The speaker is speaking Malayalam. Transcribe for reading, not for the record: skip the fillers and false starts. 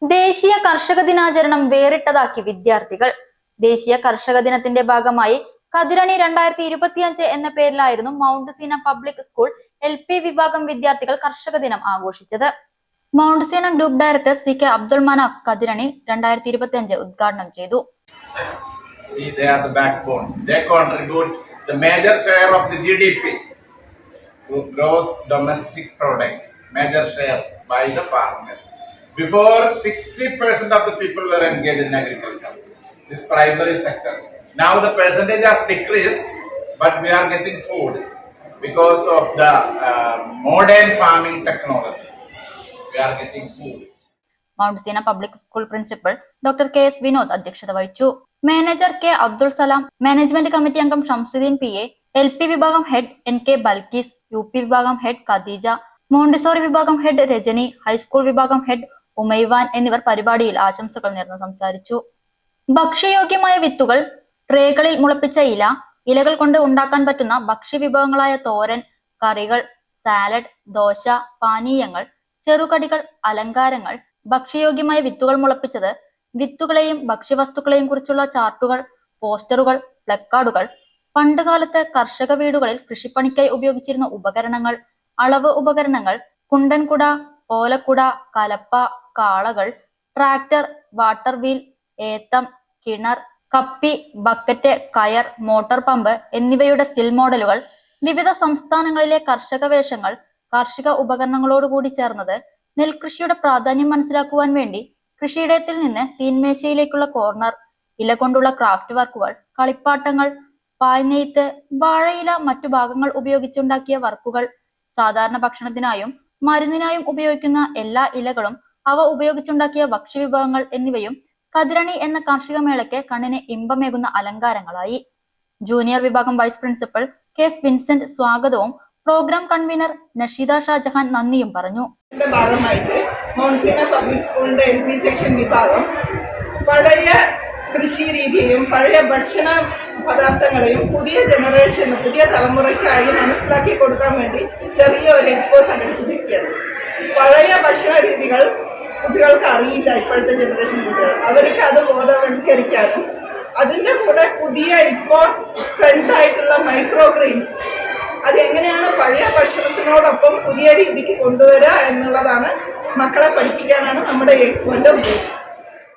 ദേശീയ കർഷക ദിനാചരണം വേറിട്ടതാക്കി വിദ്യാർത്ഥികൾ. ദേശീയ കർഷക ദിനത്തിന്റെ ഭാഗമായി കതിരണി 2025 എന്ന പേരിലായിരുന്നു Mount Seena public school LP വിഭാഗം വിദ്യാർത്ഥികൾ കർഷക ദിനം ആഘോഷിച്ചത്. Mount Seena group director CK Abdul Manaf Kathirani 2025 ഉദ്ഘാടനം ചെയ്തു. They are the backbone. They contribute the major share of the GDP, gross domestic product, major share by the farmers. Before, 60% of the people were engaged in agriculture, this primary sector. Now the percentage has decreased, but we are getting food because of the modern farming technology. We are getting food. Mount Seena public school principal doctor KS Vinod അധ്യക്ഷത വഹിച്ചു. Manager K Abdul Salam, management committee അംഗം ഷംസുദ്ദീൻ PA, LP വിഭാഗം ഹെഡ് NK ബൽക്കീസ്, UP വിഭാഗം ഹെഡ് ഖദീജ, മോണ്ടിസോറി വിഭാഗം ഹെഡ് രജനി, ഹൈസ്കൂൾ വിഭാഗം ഹെഡ് ഉമൈവാൻ എന്നിവർ പരിപാടിയിൽ ആശംസകൾ നേർന്ന് സംസാരിച്ചു. ഭക്ഷ്യയോഗ്യമായ വിത്തുകൾ, ട്രേകളിൽ മുളപ്പിച്ച ഇലകൾ കൊണ്ട് ഉണ്ടാക്കാൻ പറ്റുന്ന ഭക്ഷ്യവിഭവങ്ങളായ തോരൻ, കറികൾ, സാലഡ്, ദോശ, പാനീയങ്ങൾ, ചെറുകടികൾ, അലങ്കാരങ്ങൾ, ഭക്ഷ്യയോഗ്യമായ വിത്തുകൾ മുളപ്പിച്ചത്, വിത്തുകളെയും ഭക്ഷ്യവസ്തുക്കളെയും കുറിച്ചുള്ള ചാർട്ടുകൾ, പോസ്റ്ററുകൾ, പ്ലക്കാർഡുകൾ, പണ്ടുകാലത്ത് കർഷക വീടുകളിൽ കൃഷിപ്പണിക്കായി ഉപയോഗിച്ചിരുന്ന ഉപകരണങ്ങൾ, അളവ് ഉപകരണങ്ങൾ, കുണ്ടൻകുട, ഓലക്കുട, കലപ്പ, കാളകൾ, ട്രാക്ടർ, വാട്ടർ വീൽ, ഏത്തം, കിണർ, കപ്പി, ബക്കറ്റ്, കയർ, മോട്ടോർ പമ്പ് എന്നിവയുടെ സ്റ്റിൽ മോഡലുകൾ, വിവിധ സംസ്ഥാനങ്ങളിലെ കർഷക വേഷങ്ങൾ, കാർഷിക ഉപകരണങ്ങളോടുകൂടി ചേർന്നത്, നെൽകൃഷിയുടെ പ്രാധാന്യം മനസ്സിലാക്കുവാൻ വേണ്ടി കൃഷിയിടത്തിൽ നിന്ന് തീൻമേശയിലേക്കുള്ള കോർണർ, ഇല കൊണ്ടുള്ള ക്രാഫ്റ്റ് വർക്കുകൾ, കളിപ്പാട്ടങ്ങൾ, പായ്നെയ്ത്ത്, വാഴയില, മറ്റു ഭാഗങ്ങൾ ഉപയോഗിച്ചുണ്ടാക്കിയ വർക്കുകൾ, സാധാരണ ഭക്ഷണത്തിനായും മരുന്നിനായും ഉപയോഗിക്കുന്ന എല്ലാ ഇലകളും അവ ഉപയോഗിച്ചുണ്ടാക്കിയ ഭക്ഷ്യവിഭവങ്ങൾ എന്നിവയും കതിരണി എന്ന കാർഷിക മേളയ്ക്ക് കണ്ണിന് ഇമ്പമേകുന്ന അലങ്കാരങ്ങളായി. ജൂനിയർ വിഭാഗം വൈസ് പ്രിൻസിപ്പൽ KS വിൻസെന്റ് സ്വാഗതവും പ്രോഗ്രാം കൺവീനർ നഷീദ ഷാജഹാൻ നന്ദിയും പറഞ്ഞു. ഭാഗമായിട്ട് മൗണ്ട് സീന പബ്ലിക് സ്കൂളിന്റെ LP സെക്ഷൻ വിഭാഗം പഴയ കൃഷി രീതിയും പഴയ ഭക്ഷണ പദാർത്ഥങ്ങളെയും പുതിയ ജനറേഷന്, പുതിയ തലമുറയ്ക്കായി മനസ്സിലാക്കി കൊടുക്കാൻ വേണ്ടി ചെറിയ ഒരു എക്സ്പോ സംഘടിപ്പിച്ചിരിക്കുകയാണ്. പഴയ ഭക്ഷണ രീതികൾ കുട്ടികൾക്ക് അറിയില്ല. ഇപ്പോഴത്തെ ജനറേഷൻ കുട്ടികൾ അവർക്ക് അത് ബോധവൽക്കരിക്കാനും അതിൻ്റെ കൂടെ പുതിയ ഇപ്പോൾ ട്രെൻഡായിട്ടുള്ള മൈക്രോഗ്രെയിൻസ് അതെങ്ങനെയാണ് പഴയ ഭക്ഷണത്തിനോടൊപ്പം പുതിയ രീതിക്ക് കൊണ്ടുവരിക എന്നുള്ളതാണ് മക്കളെ പഠിപ്പിക്കാനാണ് നമ്മുടെ എക്സ്പോന്റെ ഉദ്ദേശം.